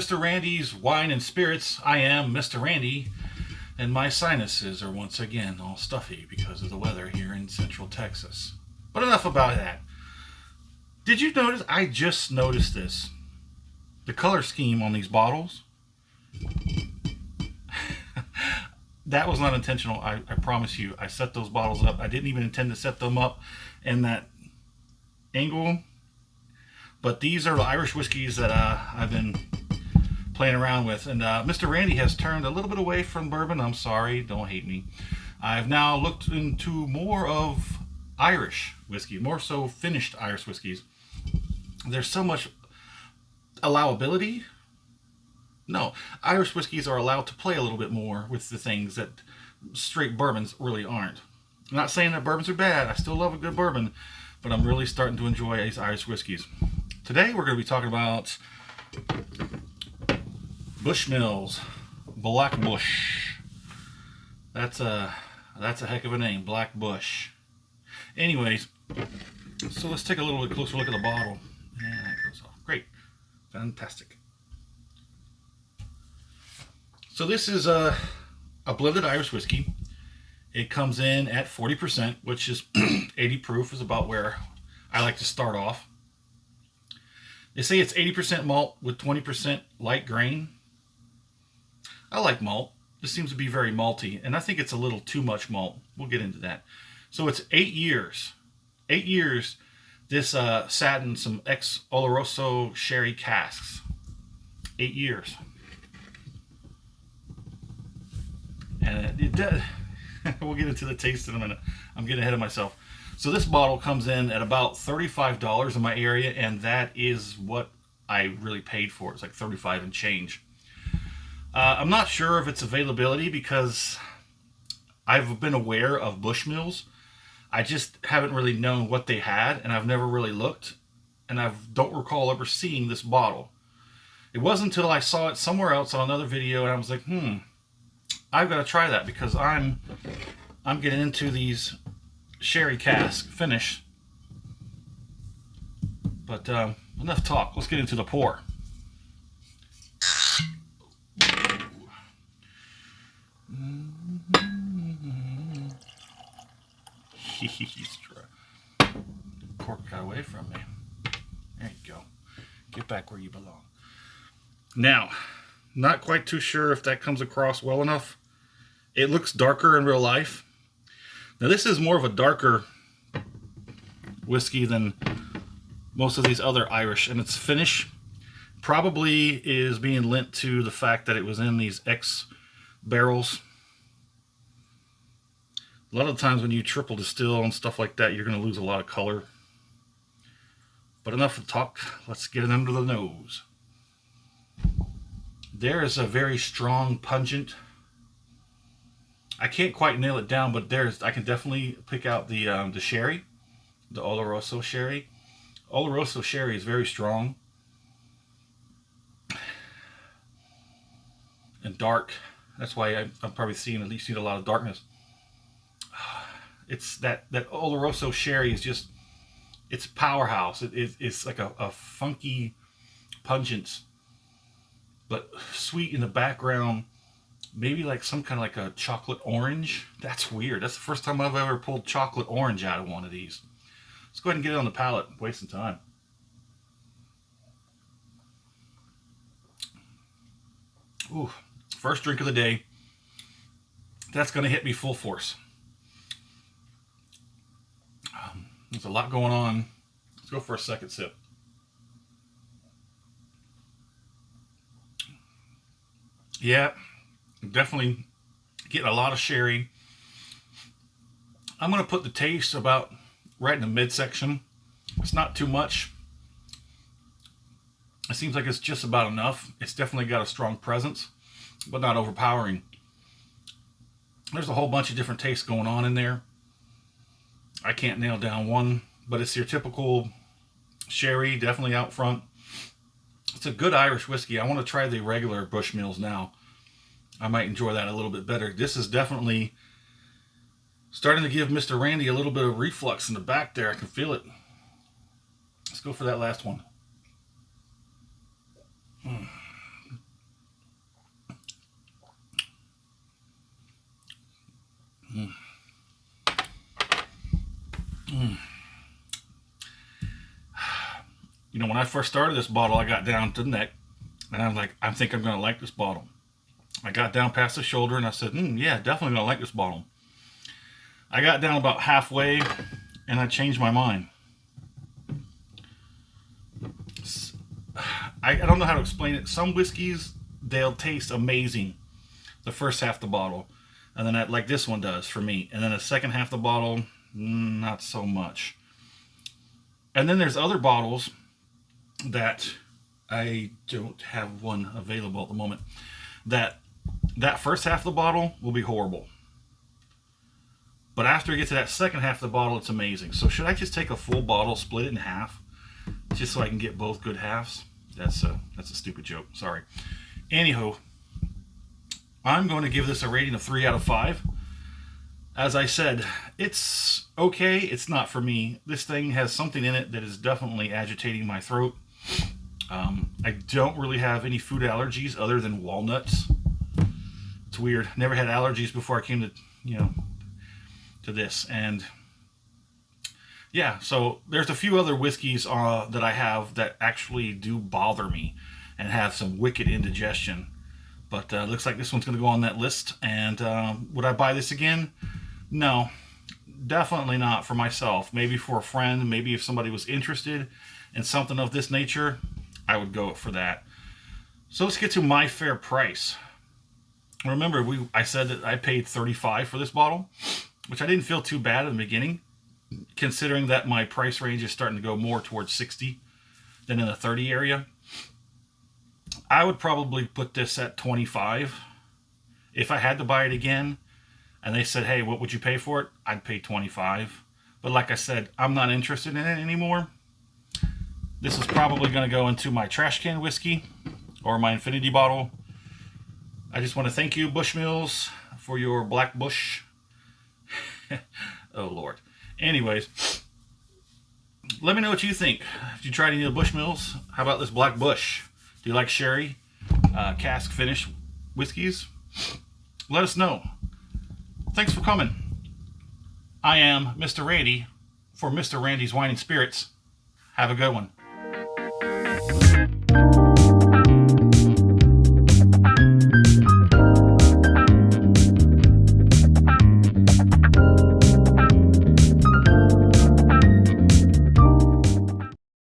Mr. Randy's Wine and Spirits. I am Mr. Randy, and my sinuses are once again all stuffy because of the weather here in Central Texas. But enough about that. Did you notice? I just noticed this. The color scheme on these bottles. That was not intentional. I promise you. I set those bottles up. I didn't even intend to set them up in that angle. But these are the Irish whiskeys that I've been playing around with. And Mr. Randy has turned a little bit away from bourbon. I'm sorry. Don't hate me. I've now looked into more of Irish whiskey. More so finished Irish whiskeys. There's so much allowability. No, Irish whiskeys are allowed to play a little bit more with the things that straight bourbons really aren't. I'm not saying that bourbons are bad. I still love a good bourbon. But I'm really starting to enjoy these Irish whiskeys. Today we're going to be talking about Bushmills Black Bush. That's a heck of a name, Black Bush. Anyways, so let's take a little bit closer look at the bottle. And that goes off. Great. Fantastic. So this is a blended Irish whiskey. It comes in at 40%, which is 80 proof is about where I like to start off. They say it's 80% malt with 20% light grain. I like malt. This seems to be very malty, and I think it's a little too much malt. We'll get into that. So it's 8 years. 8 years. This sat in some ex-Oloroso sherry casks. 8 years. And it does. We'll get into the taste in a minute. I'm getting ahead of myself. So this bottle comes in at about $35 in my area, and that is what I really paid for. It's like $35 and change. I'm not sure of its availability because I've been aware of Bushmills. I just haven't really known what they had, and I've never really looked, and I don't recall ever seeing this bottle. It wasn't until I saw it somewhere else on another video, and I was like, I've got to try that because I'm getting into these sherry cask finish. But enough talk. Let's get into the pour. He's dry. Cork got away from me. There you go. Get back where you belong. Now, not quite too sure if that comes across well enough. It looks darker in real life. Now this is more of a darker whiskey than most of these other Irish, and its finish probably is being lent to the fact that it was in these barrels. A lot of times when you triple distill and stuff like that, you're going to lose a lot of color. But enough of talk. Let's get it under the nose. There is a very strong, pungent. I can't quite nail it down, but I can definitely pick out the sherry, the Oloroso sherry. Oloroso sherry is very strong and dark. That's why I'm probably seeing a lot of darkness. It's that Oloroso sherry is just, it's powerhouse. It's like a funky pungent, but sweet in the background. Maybe like some kind of like a chocolate orange. That's weird. That's the first time I've ever pulled chocolate orange out of one of these. Let's go ahead and get it on the palate. Wasting time. Ooh, first drink of the day. That's going to hit me full force. There's a lot going on. Let's go for a second sip. Yeah. Definitely getting a lot of sherry. I'm going to put the taste about right in the midsection. It's not too much. It seems like it's just about enough. It's definitely got a strong presence, but not overpowering. There's a whole bunch of different tastes going on in there. I can't nail down one, but it's your typical sherry, definitely out front. It's a good Irish whiskey. I want to try the regular Bushmills now. I might enjoy that a little bit better. This is definitely starting to give Mr. Randy a little bit of reflux in the back there. I can feel it. Let's go for that last one. You know, when I first started this bottle, I got down to the neck, and I'm like, I think I'm going to like this bottle. I got down past the shoulder, and I said, yeah, definitely going to like this bottle. I got down about halfway, and I changed my mind. I don't know how to explain it. Some whiskeys, they'll taste amazing the first half of the bottle, and then like this one does for me, and then the second half of the bottle, not so much. And then there's other bottles that I don't have one available at the moment, that first half of the bottle will be horrible, but after you get to that second half of the bottle, it's amazing. So should I just take a full bottle, split it in half, just so I can get both good halves? That's a stupid joke, sorry. Anywho, I'm going to give this a rating of 3 out of 5. As I said, it's okay. It's not for me. This thing has something in it that is definitely agitating my throat. I don't really have any food allergies other than walnuts. It's weird. Never had allergies before I came to, to this. And yeah, so there's a few other whiskeys that I have that actually do bother me and have some wicked indigestion. But looks like this one's going to go on that list. And would I buy this again? No, definitely not for myself. Maybe for a friend. Maybe if somebody was interested in something of this nature, I would go for that. So let's get to my fair price. Remember, I said that I paid $35 for this bottle, which I didn't feel too bad in the beginning, considering that my price range is starting to go more towards 60 than in the 30 area. I would probably put this at 25. If I had to buy it again and they said, hey, what would you pay for it? I'd pay 25. But like I said, I'm not interested in it anymore. This is probably going to go into my trash can whiskey or my infinity bottle. I just want to thank you, Bushmills, for your Black Bush. Oh, Lord. Anyways, let me know what you think. If you tried any of the Bushmills, how about this Black Bush? Do you like sherry, cask finish whiskeys? Let us know. Thanks for coming. I am Mr. Randy for Mr. Randy's Wine and Spirits. Have a good one.